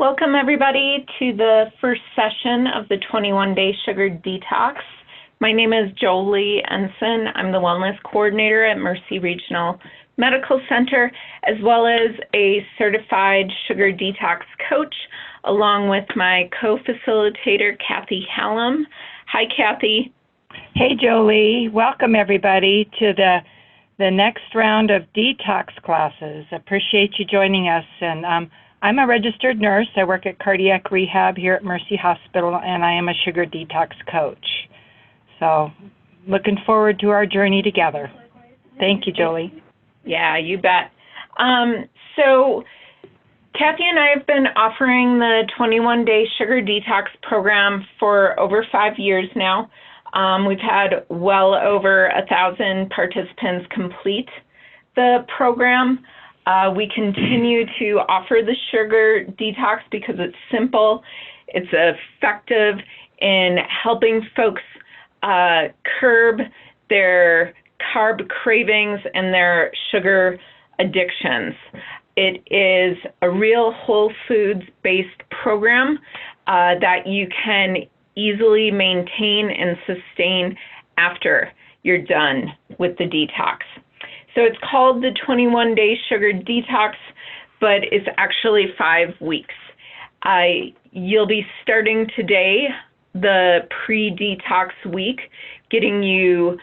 Welcome, everybody, to the first session of the 21-Day Sugar Detox. My name is Jolie Ensign. I'm the Wellness Coordinator at Mercy Regional Medical Center, as well as a certified sugar detox coach, along with my co-facilitator, Kathy Hallam. Hi, Kathy. Hey, Jolie. Welcome, everybody, to the next round of detox classes. Appreciate you joining us. And I'm a registered nurse. I work at cardiac rehab here at Mercy Hospital, and I am a sugar detox coach. So looking forward to our journey together. Thank you, Jolie. Yeah, you bet. So Kathy and I have been offering the 21-Day Sugar Detox program for over 5 years now. We've had well over 1,000 participants complete the program. We continue to offer the sugar detox because it's simple, it's effective in helping folks curb their carb cravings and their sugar addictions. It is a real whole foods-based program that you can easily maintain and sustain after you're done with the detox. So it's called the 21-Day Sugar Detox, but it's actually 5 weeks. You'll be starting today the Pre-Detox week, getting you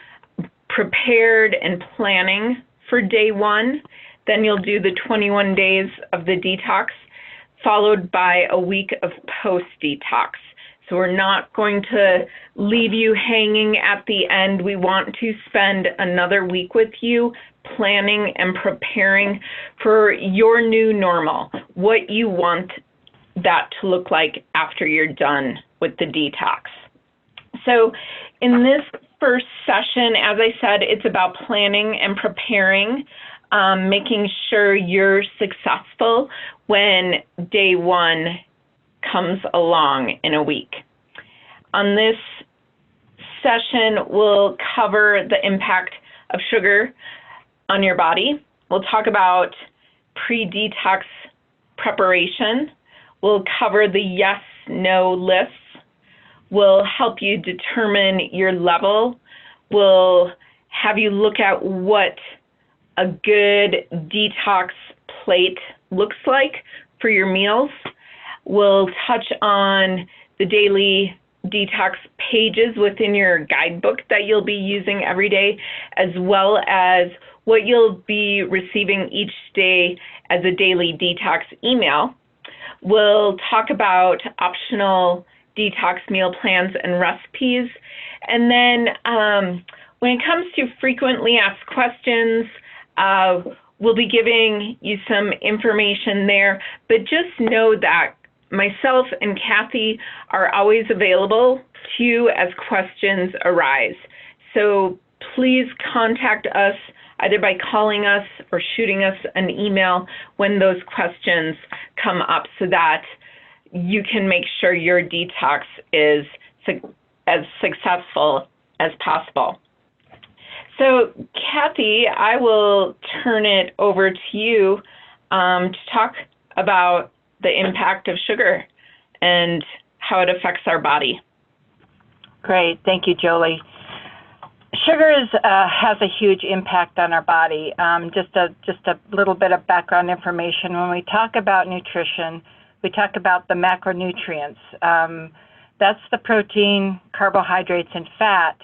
prepared and planning for day one. Then you'll do the 21 days of the detox, followed by a week of post-detox. So we're not going to leave you hanging at the end. We want to spend another week with you planning and preparing for your new normal, what you want that to look like after you're done with the detox. So in this first session, as I said, it's about planning and preparing, making sure you're successful when day one comes along in a week. On this session, we'll cover the impact of sugar on your body. We'll talk about pre-detox preparation. We'll cover the yes-no lists. We'll help you determine your level. We'll have you look at what a good detox plate looks like for your meals. We'll touch on the daily detox pages within your guidebook that you'll be using every day, as well as what you'll be receiving each day as a daily detox email. We'll talk about optional detox meal plans and recipes. And then when it comes to frequently asked questions, we'll be giving you some information there, but just know that myself and Kathy are always available to you as questions arise. So please contact us either by calling us or shooting us an email when those questions come up so that you can make sure your detox is as successful as possible. So Kathy, I will turn it over to you to talk about the impact of sugar and how it affects our body. Great. Thank you, Jolie. Sugar has a huge impact on our body. Just a little bit of background information. When we talk about nutrition, we talk about the macronutrients. That's the protein, carbohydrates, and fat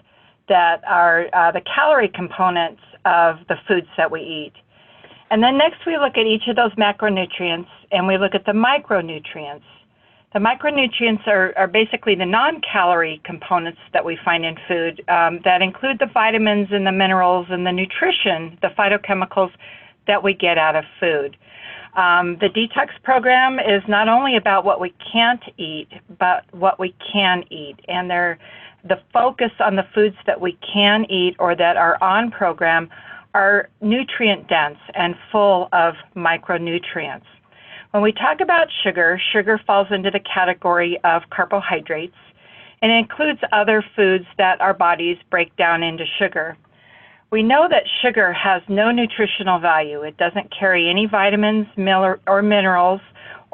that are the calorie components of the foods that we eat. And then next we look at each of those macronutrients and we look at the micronutrients. The micronutrients are basically the non-calorie components that we find in food that include the vitamins and the minerals and the nutrition, the phytochemicals that we get out of food. The detox program is not only about what we can't eat, but what we can eat. And the focus on the foods that we can eat or that are on program are nutrient dense and full of micronutrients. When we talk about sugar, sugar falls into the category of carbohydrates and includes other foods that our bodies break down into sugar. We know that sugar has no nutritional value. It doesn't carry any vitamins or minerals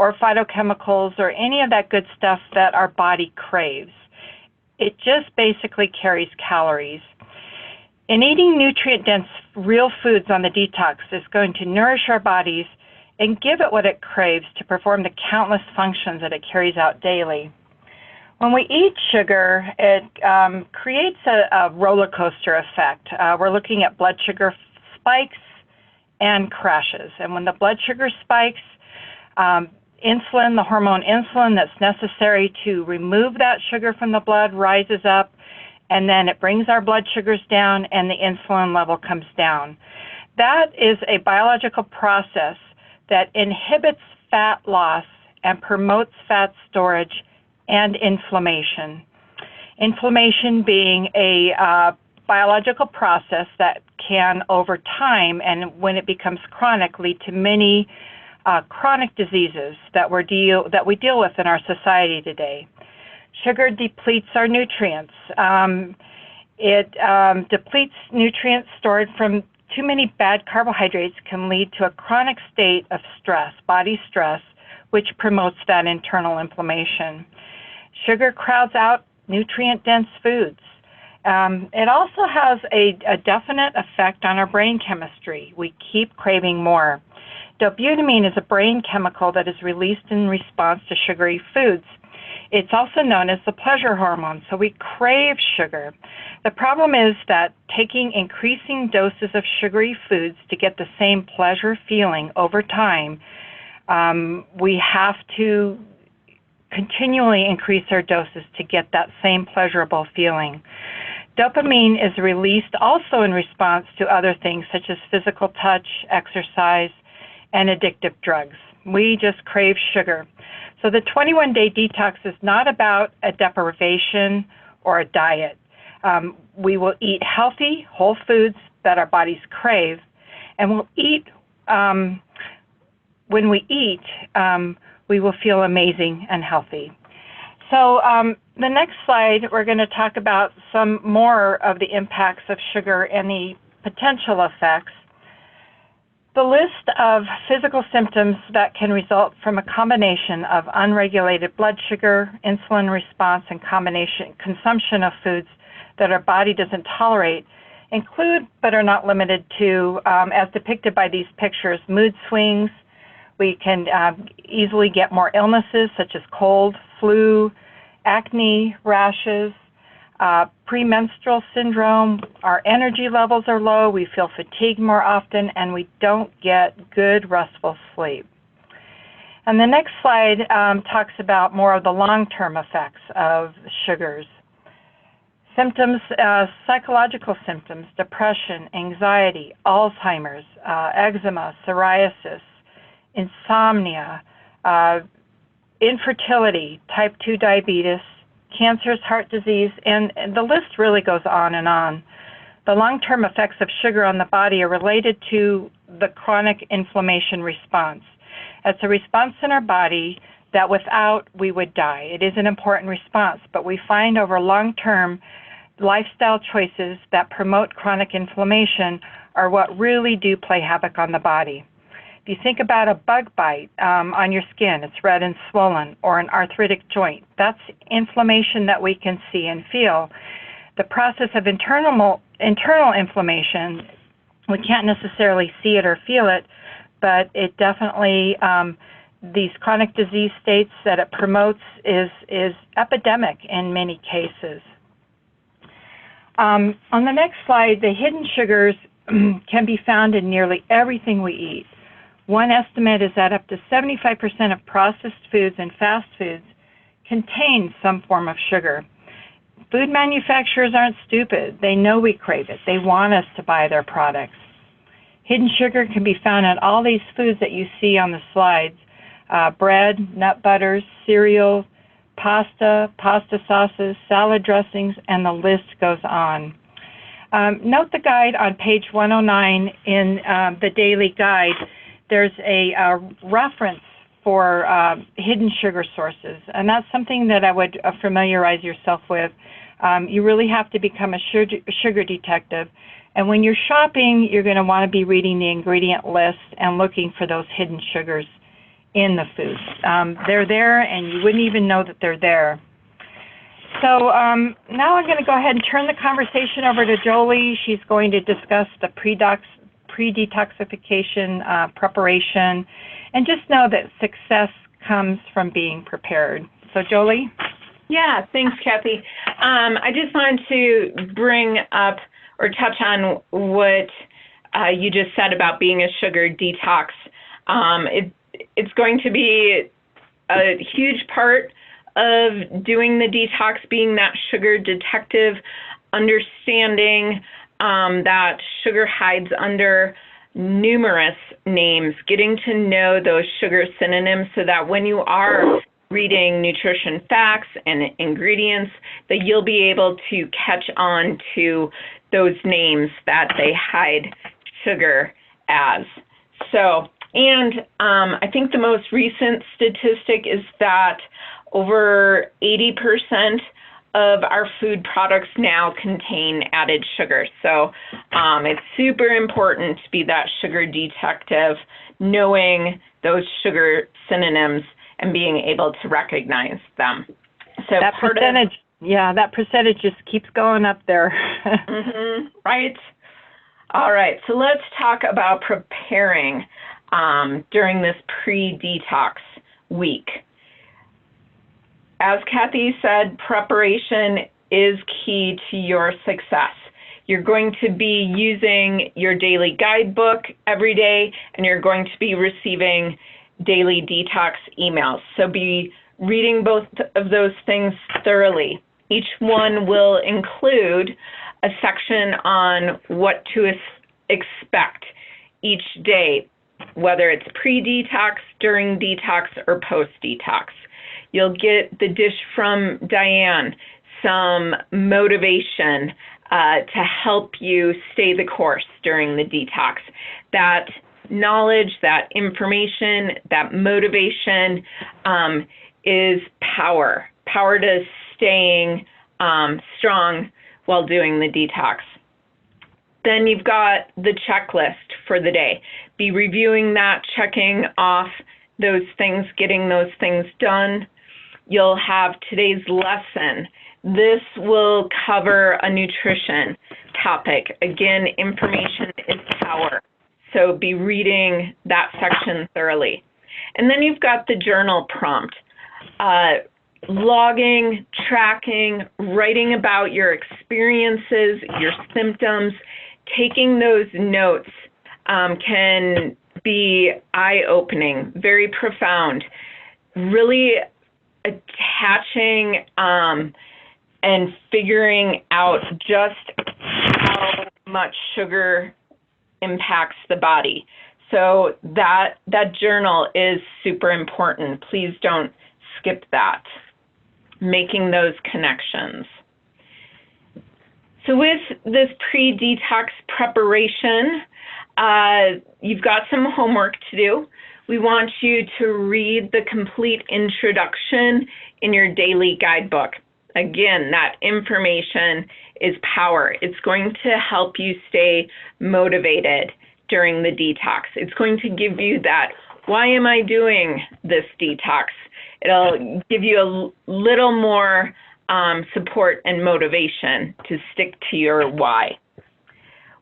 or phytochemicals or any of that good stuff that our body craves. It just basically carries calories. And eating nutrient-dense real foods on the detox is going to nourish our bodies and give it what it craves to perform the countless functions that it carries out daily. When we eat sugar, it creates a roller coaster effect. We're looking at blood sugar spikes and crashes. And when the blood sugar spikes, insulin, the hormone insulin that's necessary to remove that sugar from the blood rises up, and then it brings our blood sugars down and the insulin level comes down. That is a biological process that inhibits fat loss and promotes fat storage and inflammation. Inflammation being a biological process that can, over time, and when it becomes chronic, lead to many chronic diseases that we deal with in our society today. Sugar depletes our nutrients. It depletes nutrients stored from too many bad carbohydrates can lead to a chronic state of stress, body stress, which promotes that internal inflammation. Sugar crowds out nutrient-dense foods. It also has a definite effect on our brain chemistry. We keep craving more. Dobutamine is a brain chemical that is released in response to sugary foods. It's also known as the pleasure hormone, so we crave sugar. The problem is that taking increasing doses of sugary foods to get the same pleasure feeling over time, we have to continually increase our doses to get that same pleasurable feeling. Dopamine is released also in response to other things such as physical touch, exercise, and addictive drugs. We just crave sugar. So the 21-day detox is not about a deprivation or a diet. We will eat healthy, whole foods that our bodies crave, and we'll eat, when we eat, we will feel amazing and healthy. So the next slide, we're going to talk about some more of the impacts of sugar and the potential effects. The list of physical symptoms that can result from a combination of unregulated blood sugar, insulin response, and consumption of foods that our body doesn't tolerate include, but are not limited to, as depicted by these pictures, mood swings. We can easily get more illnesses such as cold, flu, acne, rashes, premenstrual syndrome. Our energy levels are low, we feel fatigued more often, and we don't get good, restful sleep. And the next slide talks about more of the long-term effects of sugars. Symptoms, psychological symptoms, depression, anxiety, Alzheimer's, eczema, psoriasis, insomnia, infertility, type 2 diabetes, cancers, heart disease, and the list really goes on and on. The long-term effects of sugar on the body are related to the chronic inflammation response. It's a response in our body that without we would die. It is an important response, but we find over long-term lifestyle choices that promote chronic inflammation are what really do play havoc on the body. If you think about a bug bite on your skin, it's red and swollen, or an arthritic joint, that's inflammation that we can see and feel. The process of internal inflammation, we can't necessarily see it or feel it, but it definitely, these chronic disease states that it promotes is epidemic in many cases. On the next slide, the hidden sugars can be found in nearly everything we eat. One estimate is that up to 75% of processed foods and fast foods contain some form of sugar. Food manufacturers aren't stupid. They know we crave it. They want us to buy their products. Hidden sugar can be found in all these foods that you see on the slides. Bread, nut butters, cereal, pasta sauces, salad dressings, and the list goes on. Note the guide on page 109 in the daily guide. There's a reference for hidden sugar sources, and that's something that I would familiarize yourself with. You really have to become a sugar detective, and when you're shopping, you're going to want to be reading the ingredient list and looking for those hidden sugars in the foods. They're there, and you wouldn't even know that they're there. So now I'm going to go ahead and turn the conversation over to Jolie. She's going to discuss the pre-detoxification preparation, and just know that success comes from being prepared. So Jolie? Yeah, thanks, Kathy. I just wanted to bring up or touch on what you just said about being a sugar detox. It's going to be a huge part of doing the detox, being that sugar detective, understanding that sugar hides under numerous names, getting to know those sugar synonyms so that when you are reading nutrition facts and ingredients, that you'll be able to catch on to those names that they hide sugar as. So, and I think the most recent statistic is that over 80% of our food products now contain added sugar. So it's super important to be that sugar detective, knowing those sugar synonyms and being able to recognize them. So that percentage, that percentage just keeps going up there. Right. All right. So let's talk about preparing during this pre-detox week. As Kathy said, preparation is key to your success. You're going to be using your daily guidebook every day, and you're going to be receiving daily detox emails. So be reading both of those things thoroughly. Each one will include a section on what to expect each day, whether it's pre-detox, during detox, or post-detox. You'll get the dish from Diane, some motivation to help you stay the course during the detox. That knowledge, that information, that motivation is power to staying strong while doing the detox. Then you've got the checklist for the day. Be reviewing that, checking off those things, getting those things done. You'll have today's lesson. This will cover a nutrition topic. Again, information is power. So be reading that section thoroughly. And then you've got the journal prompt. Logging, tracking, writing about your experiences, your symptoms, taking those notes can be eye-opening, very profound, really attaching and figuring out just how much sugar impacts the body. So that journal is super important. Please don't skip that. Making those connections. So with this pre-detox preparation, you've got some homework to do. We want you to read the complete introduction in your daily guidebook. Again, that information is power. It's going to help you stay motivated during the detox. It's going to give you that, why am I doing this detox? It'll give you a little more support and motivation to stick to your why.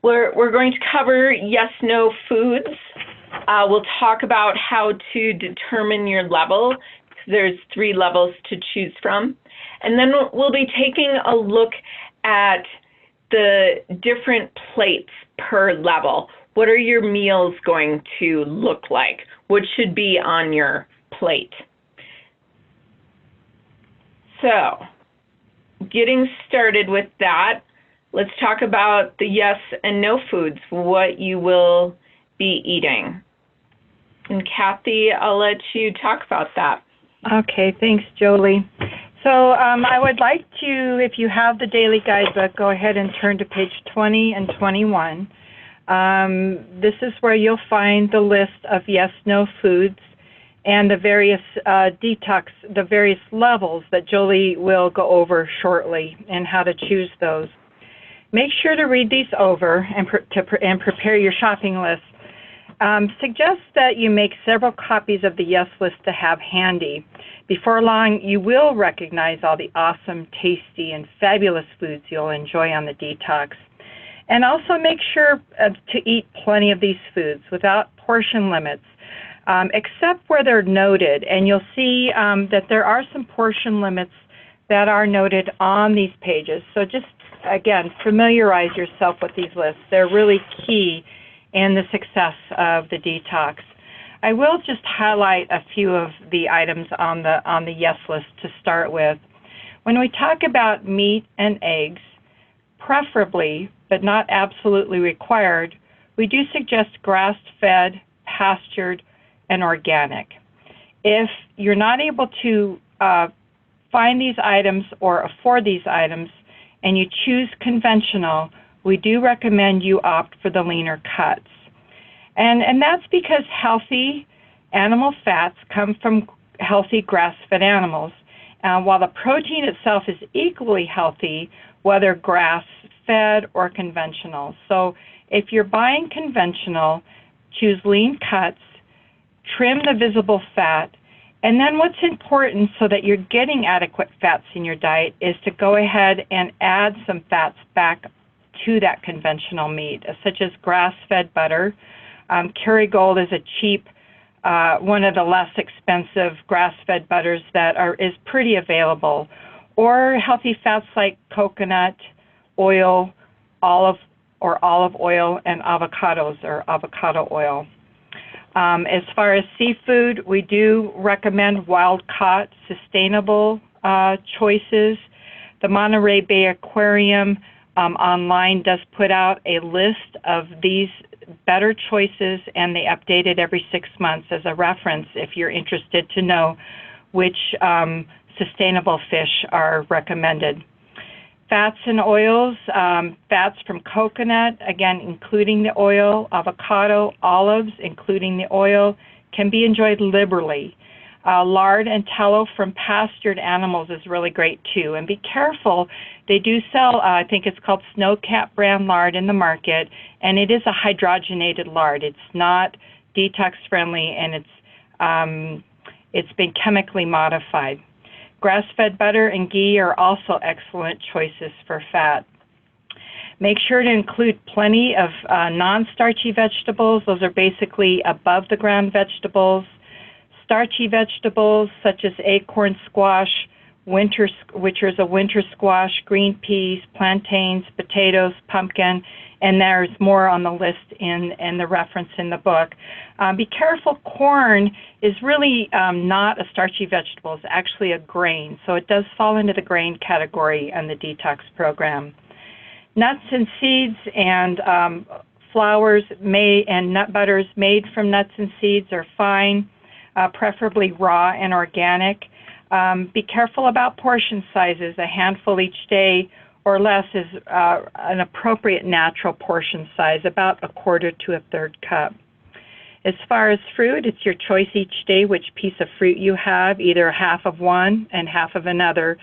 We're going to cover yes/no foods. We'll talk about how to determine your level. There's 3 levels to choose from. And then we'll be taking a look at the different plates per level. What are your meals going to look like? What should be on your plate? So, getting started with that, let's talk about the yes and no foods, what you will be eating. And Kathy, I'll let you talk about that. Okay, thanks, Jolie. So I would like to, if you have the daily guidebook, go ahead and turn to page 20 and 21. This is where you'll find the list of yes/no foods and the various the various levels that Jolie will go over shortly and how to choose those. Make sure to read these over and prepare your shopping list. Suggest that you make several copies of the yes list to have handy. Before long, you will recognize all the awesome, tasty, and fabulous foods you'll enjoy on the detox. And also make sure to eat plenty of these foods without portion limits, except where they're noted. And you'll see that there are some portion limits that are noted on these pages. So just, again, familiarize yourself with these lists. They're really key in the success of the detox. I will just highlight a few of the items on the yes list to start with. When we talk about meat and eggs, preferably, but not absolutely required, we do suggest grass-fed, pastured, and organic. If you're not able to find these items or afford these items and you choose conventional, we do recommend you opt for the leaner cuts. And that's because healthy animal fats come from healthy grass-fed animals, while the protein itself is equally healthy, whether grass-fed or conventional. So if you're buying conventional, choose lean cuts, trim the visible fat, and then what's important so that you're getting adequate fats in your diet is to go ahead and add some fats back to that conventional meat, such as grass-fed butter. Kerrygold is a cheap, one of the less expensive grass-fed butters that is pretty available, or healthy fats like coconut oil, olive oil, and avocados or avocado oil. As far as seafood, we do recommend wild-caught, sustainable choices. The Monterey Bay Aquarium online does put out a list of these better choices, and they update it every 6 months as a reference if you're interested to know which sustainable fish are recommended. Fats and oils, fats from coconut, again, including the oil, avocado, olives, including the oil, can be enjoyed liberally. Lard and tallow from pastured animals is really great too. And be careful, they do sell, I think it's called Snowcat brand lard in the market, and it is a hydrogenated lard. It's not detox friendly, and it's been chemically modified. Grass-fed butter and ghee are also excellent choices for fat. Make sure to include plenty of non-starchy vegetables. Those are basically above-the-ground vegetables. Starchy vegetables such as acorn squash, which is a winter squash, green peas, plantains, potatoes, pumpkin, and there's more on the list in the reference in the book. Be careful, corn is really not a starchy vegetable. It's actually a grain, so it does fall into the grain category in the detox program. Nuts and seeds and flours and nut butters made from nuts and seeds are fine, preferably raw and organic. Be careful about portion sizes. A handful each day or less is an appropriate natural portion size, about 1/4 to 1/3 cup. As far as fruit, it's your choice each day which piece of fruit you have, either half of one and half of another.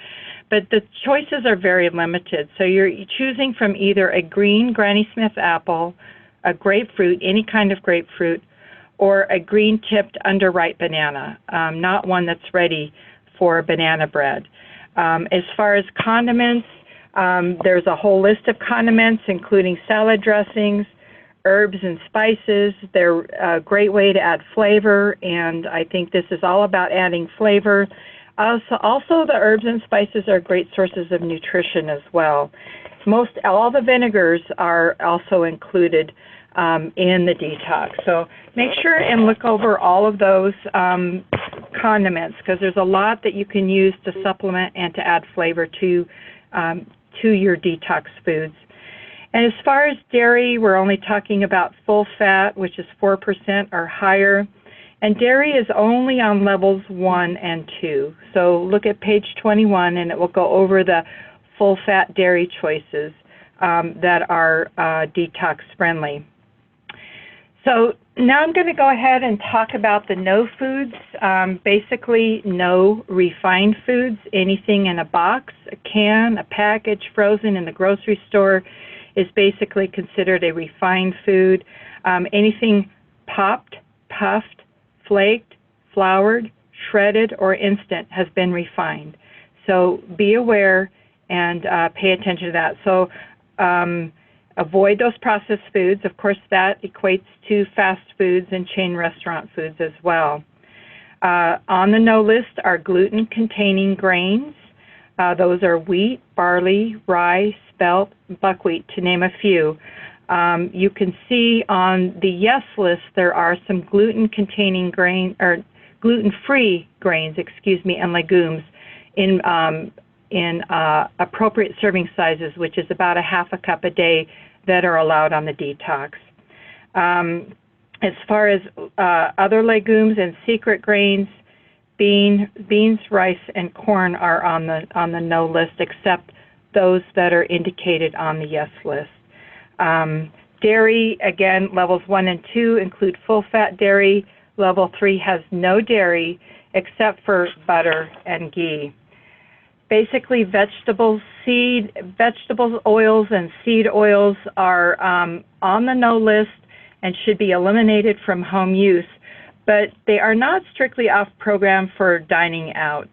But the choices are very limited. So you're choosing from either a green Granny Smith apple, a grapefruit, any kind of grapefruit, or a green-tipped underripe banana, not one that's ready for banana bread. As far as condiments, there's a whole list of condiments, including salad dressings, herbs and spices. They're a great way to add flavor, and I think this is all about adding flavor. Also, the herbs and spices are great sources of nutrition as well. All the vinegars are also included in the detox. So make sure and look over all of those condiments, because there's a lot that you can use to supplement and to add flavor to your detox foods. And as far as dairy, we're only talking about full fat, which is 4% or higher. And dairy is only on levels 1 and 2. So look at page 21, and it will go over the full fat dairy choices that are detox friendly. So now I'm going to go ahead and talk about the no foods, basically no refined foods. Anything in a box, a can, a package, frozen in the grocery store is basically considered a refined food. Anything popped, puffed, flaked, floured, shredded, or instant has been refined. So be aware and pay attention to that. So avoid those processed foods. Of course, that equates to fast foods and chain restaurant foods as well. On the no list are gluten-containing grains. Those are wheat, barley, rye, spelt, buckwheat, to name a few. You can see on the yes list there are some gluten-containing grain or gluten-free grains, and legumes in appropriate serving sizes, which is about a half a cup a day, that are allowed on the detox. As far as other legumes and secret grains, beans, rice, and corn are on the no list, except those that are indicated on the yes list. Dairy, again, levels 1 and 2 include full-fat dairy. Level 3 has no dairy except for butter and ghee. Basically, vegetables, oils, and seed oils are on the no list and should be eliminated from home use, but they are not strictly off program for dining out.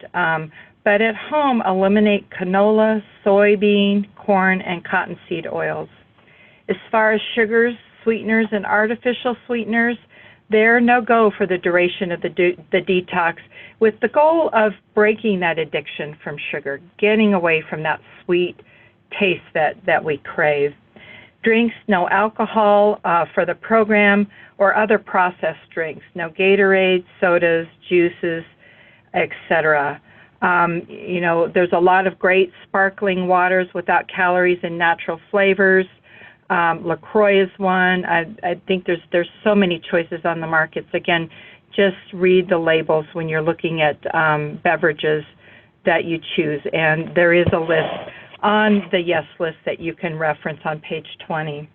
But at home, eliminate canola, soybean, corn, and cottonseed oils. As far as sugars, sweeteners, and artificial sweeteners, they're no-go for the duration of the detox, with the goal of breaking that addiction from sugar, getting away from that sweet taste that we crave. Drinks, no alcohol for the program, or other processed drinks, no Gatorade, sodas, juices, etc. There's a lot of great sparkling waters without calories and natural flavors. LaCroix is one. I think there's so many choices on the markets. Again, just read the labels when you're looking at beverages that you choose, and there is a list on the yes list that you can reference on page 20.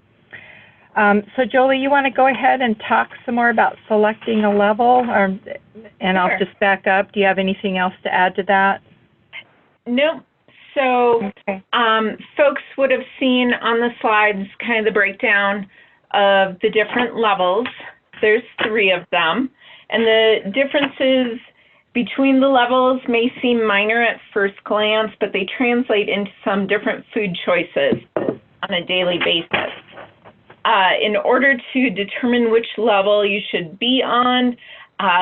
So Jolie, you want to go ahead and talk some more about selecting a level, and Sure. I'll just back up. Do you have anything else to add to that? Nope. So Okay. folks would have seen on the slides kind of the breakdown of the different levels. There's 3 of them. And the differences between the levels may seem minor at first glance, but they translate into some different food choices on a daily basis. In order to determine which level you should be on,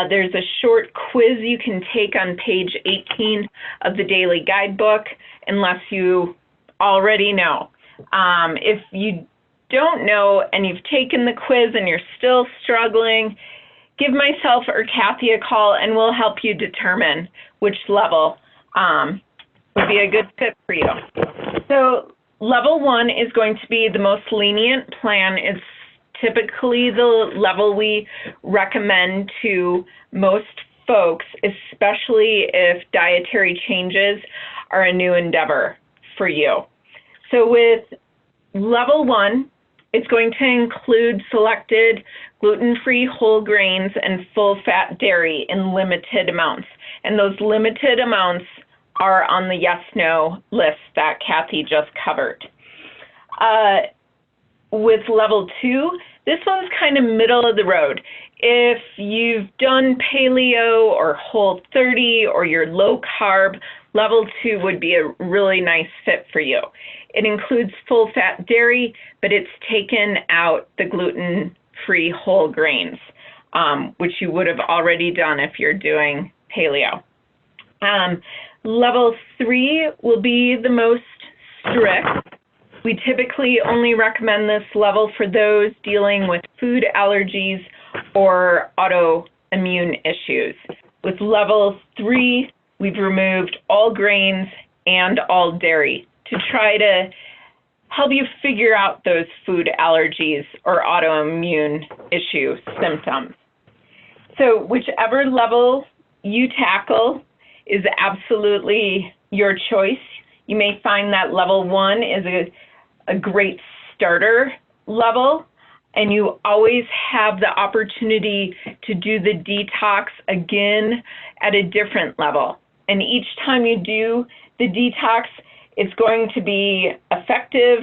there's a short quiz you can take on page 18 of the daily guidebook, unless you already know. If you don't know and you've taken the quiz and you're still struggling, give myself or Kathy a call and we'll help you determine which level would be a good fit for you. So level 1 is going to be the most lenient plan. It's typically the level we recommend to most folks, especially if dietary changes are a new endeavor for you. So with level 1, it's going to include selected gluten-free whole grains and full-fat dairy in limited amounts. And those limited amounts are on the yes-no list that Kathy just covered. With level 2, this one's kind of middle of the road. If you've done paleo or Whole30 or you're low carb, level 2 would be a really nice fit for you. It includes full fat dairy, but it's taken out the gluten-free whole grains, which you would have already done if you're doing paleo. Level 3 will be the most strict. We typically only recommend this level for those dealing with food allergies or autoimmune issues. With level 3, we've removed all grains and all dairy to try to help you figure out those food allergies or autoimmune issue symptoms. So whichever level you tackle is absolutely your choice. You may find that level 1 is a great starter level, and you always have the opportunity to do the detox again at a different level. And each time you do the detox, it's going to be effective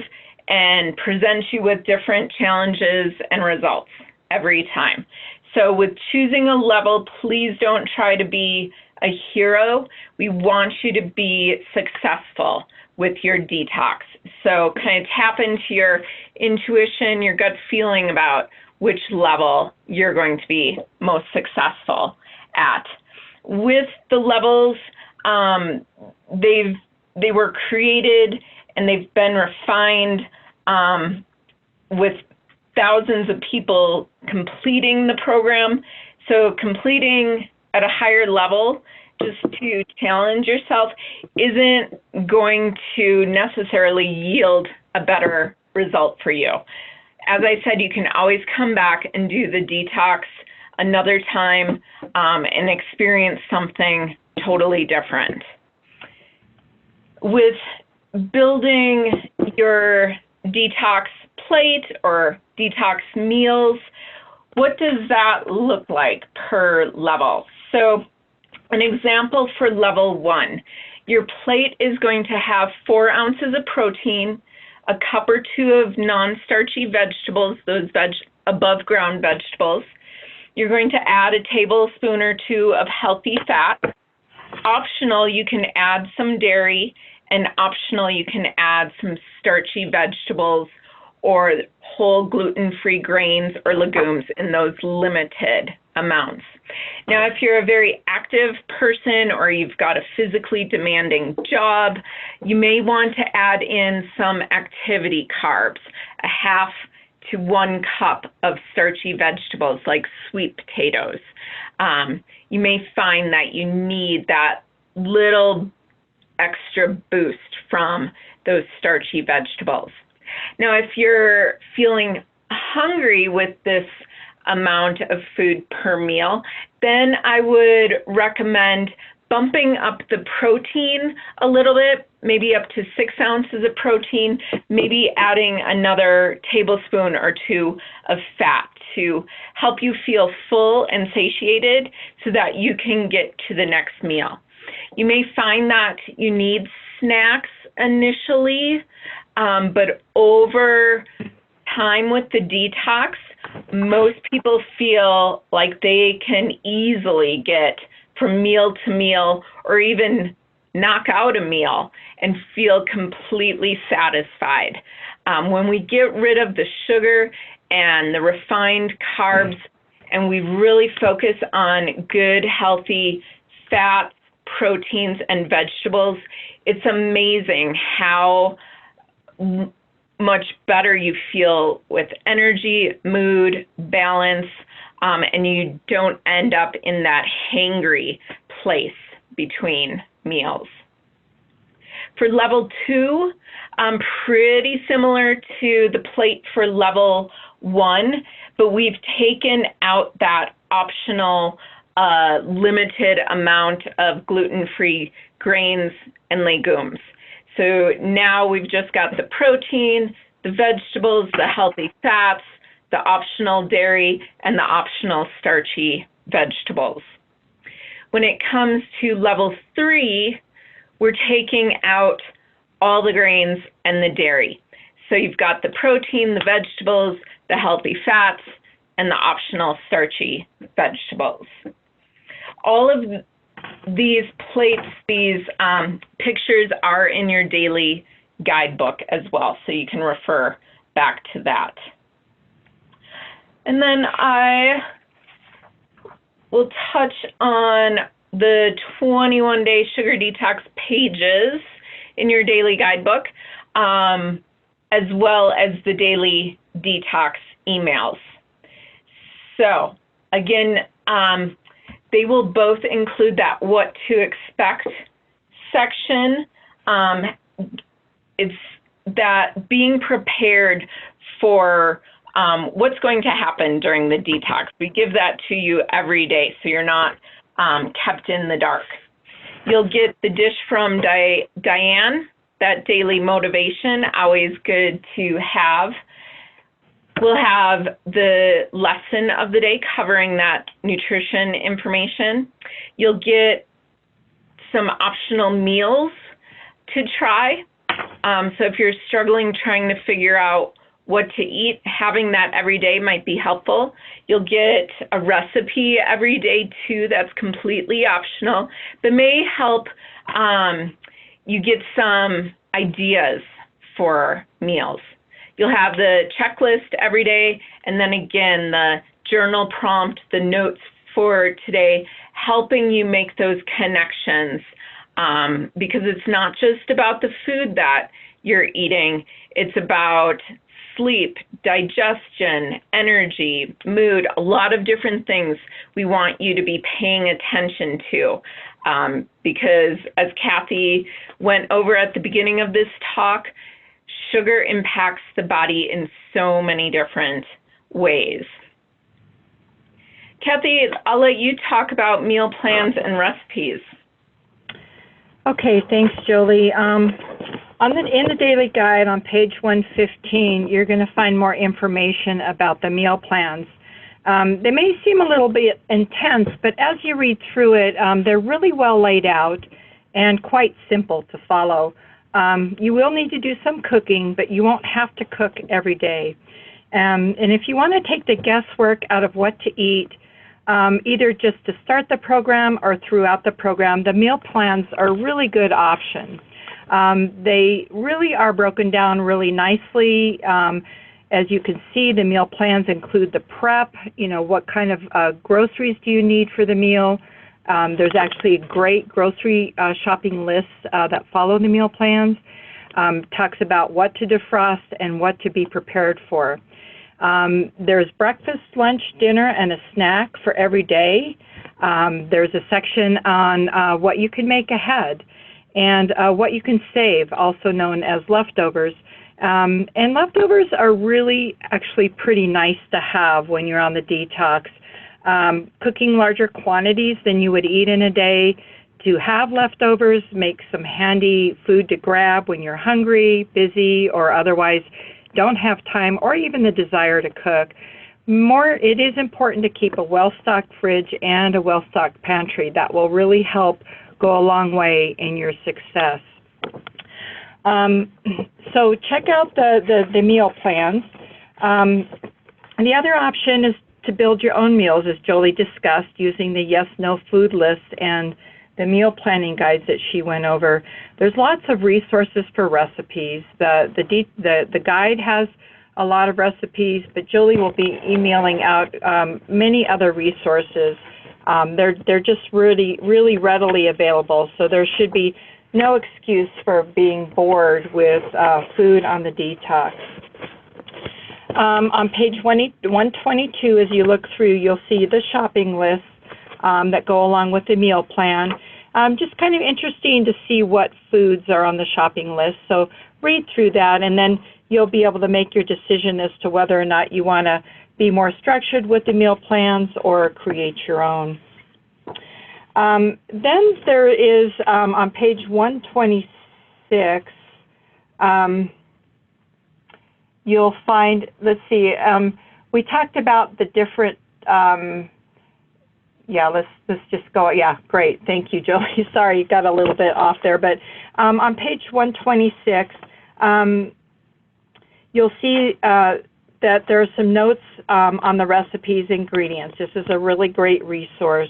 and present you with different challenges and results every time. So with choosing a level, please don't try to be a hero. We want you to be successful with your detox. So kind of tap into your intuition, your gut feeling about which level you're going to be most successful at. With the levels, they were created and they've been refined with thousands of people completing the program. So completing at a higher level, just to challenge yourself, isn't going to necessarily yield a better result for you. As I said, you can always come back and do the detox another time and experience something totally different. With building your detox plate or detox meals, what does that look like per level? So an example for level 1, your plate is going to have 4 ounces of protein, a cup or 2 of non-starchy vegetables, those above ground vegetables. You're going to add a tablespoon or 2 of healthy fat. Optional, you can add some dairy, and optional, you can add some starchy vegetables or whole gluten-free grains or legumes in those limited amounts. Now, if you're a very active person or you've got a physically demanding job, you may want to add in some activity carbs, a half to 1 cup of starchy vegetables like sweet potatoes. You may find that you need that little extra boost from those starchy vegetables. Now, if you're feeling hungry with this amount of food per meal, then I would recommend bumping up the protein a little bit, maybe up to 6 ounces of protein, maybe adding another tablespoon or 2 of fat to help you feel full and satiated so that you can get to the next meal. You may find that you need snacks initially, but over time with the detox, most people feel like they can easily get from meal to meal or even knock out a meal and feel completely satisfied. When we get rid of the sugar and the refined carbs and we really focus on good, healthy fats, proteins, and vegetables, it's amazing how much better you feel with energy, mood, balance, and you don't end up in that hangry place between meals. For level 2, pretty similar to the plate for level 1, but we've taken out that optional limited amount of gluten-free grains and legumes. So now we've just got the protein, the vegetables, the healthy fats, the optional dairy, and the optional starchy vegetables. When it comes to level 3, we're taking out all the grains and the dairy. So you've got the protein, the vegetables, the healthy fats, and the optional starchy vegetables. All of these plates, these pictures are in your daily guidebook as well, so you can refer back to that. And then I will touch on the 21-day sugar detox pages in your daily guidebook, as well as the daily detox emails. So again, they will both include that what to expect section. It's that being prepared for what's going to happen during the detox. We give that to you every day so you're not kept in the dark. You'll get the dish from Diane, that daily motivation, always good to have. We'll have the lesson of the day covering that nutrition information. You'll get some optional meals to try. So if you're struggling trying to figure out what to eat, having that every day might be helpful. You'll get a recipe every day too that's completely optional, but may help you get some ideas for meals. You'll have the checklist every day, and then again, the journal prompt, the notes for today, helping you make those connections, because it's not just about the food that you're eating, it's about sleep, digestion, energy, mood, a lot of different things we want you to be paying attention to. Because as Kathy went over at the beginning of this talk, sugar impacts the body in so many different ways. Kathy, I'll let you talk about meal plans and recipes. Okay, thanks, Jolie. In the daily guide on page 115, you're going to find more information about the meal plans. They may seem a little bit intense, but as you read through it, they're really well laid out and quite simple to follow. You will need to do some cooking, but you won't have to cook every day. And if you want to take the guesswork out of what to eat, either just to start the program or throughout the program, the meal plans are really good options. They really are broken down really nicely. As you can see, the meal plans include the prep, what kind of groceries do you need for the meal. There's actually great grocery shopping lists that follow the meal plans. Talks about what to defrost and what to be prepared for. There's breakfast, lunch, dinner, and a snack for every day. There's a section on what you can make ahead and what you can save, also known as leftovers. And leftovers are really actually pretty nice to have when you're on the detox. Cooking larger quantities than you would eat in a day to have leftovers makes some handy food to grab when you're hungry, busy, or otherwise don't have time or even the desire to cook. It is important to keep a well-stocked fridge and a well-stocked pantry. That will really help go a long way in your success. So check out the meal plans. The other option is to build your own meals, as Jolie discussed, using the yes/no food list and the meal planning guides that she went over. There's lots of resources for recipes. The guide has a lot of recipes, but Jolie will be emailing out many other resources. They're just really readily available, so there should be no excuse for being bored with food on the detox. On page 122, as you look through, you'll see the shopping lists that go along with the meal plan. Just kind of interesting to see what foods are on the shopping list. So read through that, and then you'll be able to make your decision as to whether or not you want to be more structured with the meal plans or create your own. Then there is, on page 126, you'll find, let's see, we talked about the different, let's just go, great, thank you, Jolie. Sorry, you got a little bit off there, but on page 126, you'll see that there are some notes on the recipes, ingredients. This is a really great resource,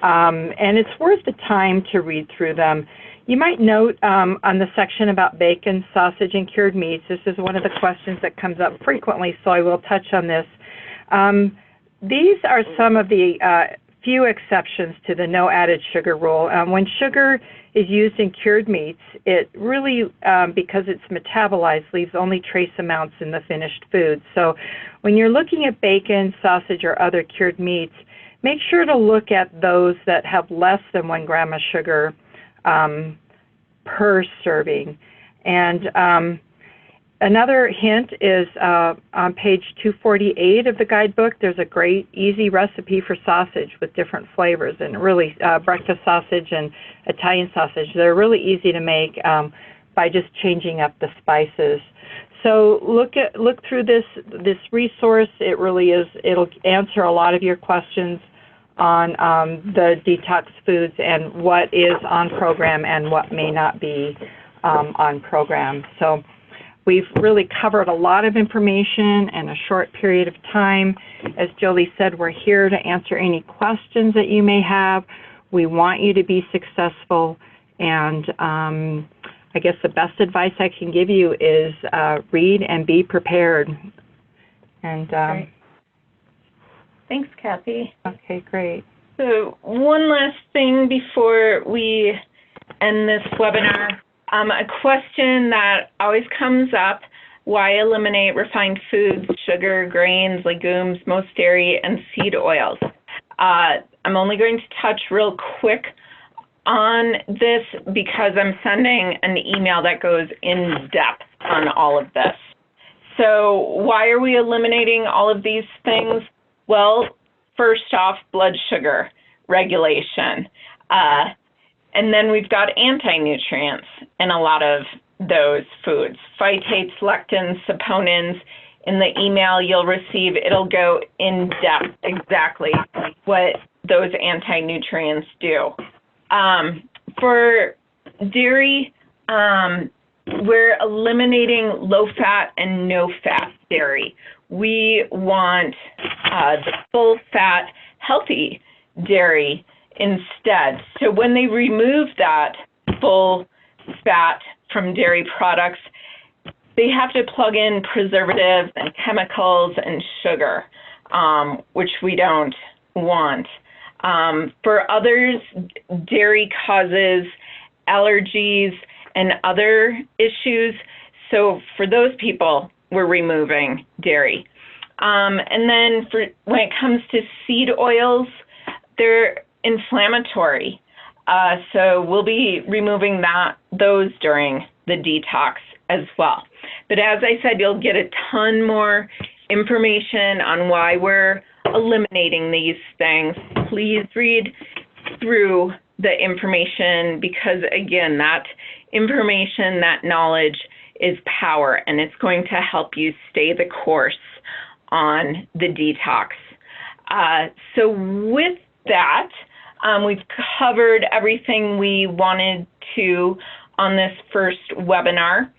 and it's worth the time to read through them. You might note on the section about bacon, sausage, and cured meats, this is one of the questions that comes up frequently, so I will touch on this. These are some of the few exceptions to the no added sugar rule. When sugar is used in cured meats, it really, because it's metabolized, leaves only trace amounts in the finished food. So when you're looking at bacon, sausage, or other cured meats, make sure to look at those that have less than 1 gram of sugar per serving. And another hint is on page 248 of the guidebook, there's a great easy recipe for sausage with different flavors, and really breakfast sausage and Italian sausage. They're really easy to make by just changing up the spices. So look through this resource. It really is, it'll answer a lot of your questions on the detox foods and what is on program and what may not be on program. So We've really covered a lot of information in a short period of time. As Jolie said, we're here to answer any questions that you may have. We want you to be successful, and I guess the best advice I can give you is read and be prepared. And thanks, Kathy. Okay, great. So one last thing before we end this webinar. A question that always comes up: why eliminate refined foods, sugar, grains, legumes, most dairy, and seed oils? I'm only going to touch real quick on this because I'm sending an email that goes in depth on all of this. So why are we eliminating all of these things? Well, first off, blood sugar regulation. And then we've got anti-nutrients in a lot of those foods. Phytates, lectins, saponins. In the email you'll receive, it'll go in depth exactly what those anti-nutrients do. For dairy, we're eliminating low-fat and no-fat dairy. We want the full-fat, healthy dairy instead. So when they remove that full fat from dairy products, they have to plug in preservatives and chemicals and sugar, which we don't want. For others, dairy causes allergies and other issues. So for those people, we're removing dairy. And then when it comes to seed oils, they're inflammatory. So we'll be removing those during the detox as well. But as I said, you'll get a ton more information on why we're eliminating these things. Please read through the information because, again, that information, that knowledge is power, and it's going to help you stay the course on the detox. So with that, we've covered everything we wanted to on this first webinar.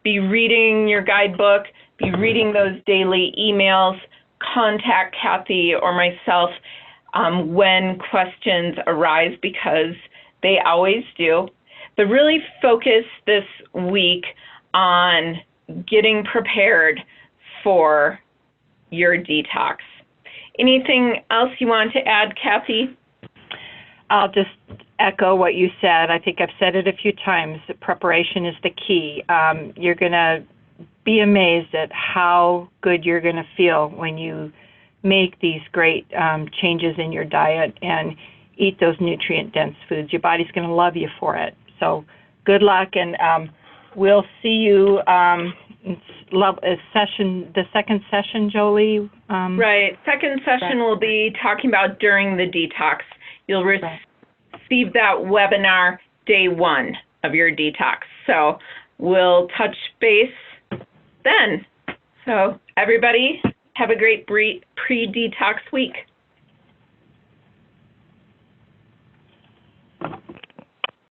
Be reading your guidebook, be reading those daily emails, contact Kathy or myself when questions arise because they always do. But really focus this week on getting prepared for your detox. Anything else you want to add, Kathy? I'll just echo what you said. I think I've said it a few times. Preparation is the key. You're going to be amazed at how good you're going to feel when you make these great changes in your diet and eat those nutrient-dense foods. Your body's going to love you for it. So good luck, and we'll see you the second session, Jolie. Right. Second session will be talking about during the detox. You'll receive that webinar day 1 of your detox. So we'll touch base then. So everybody, have a great pre-detox week.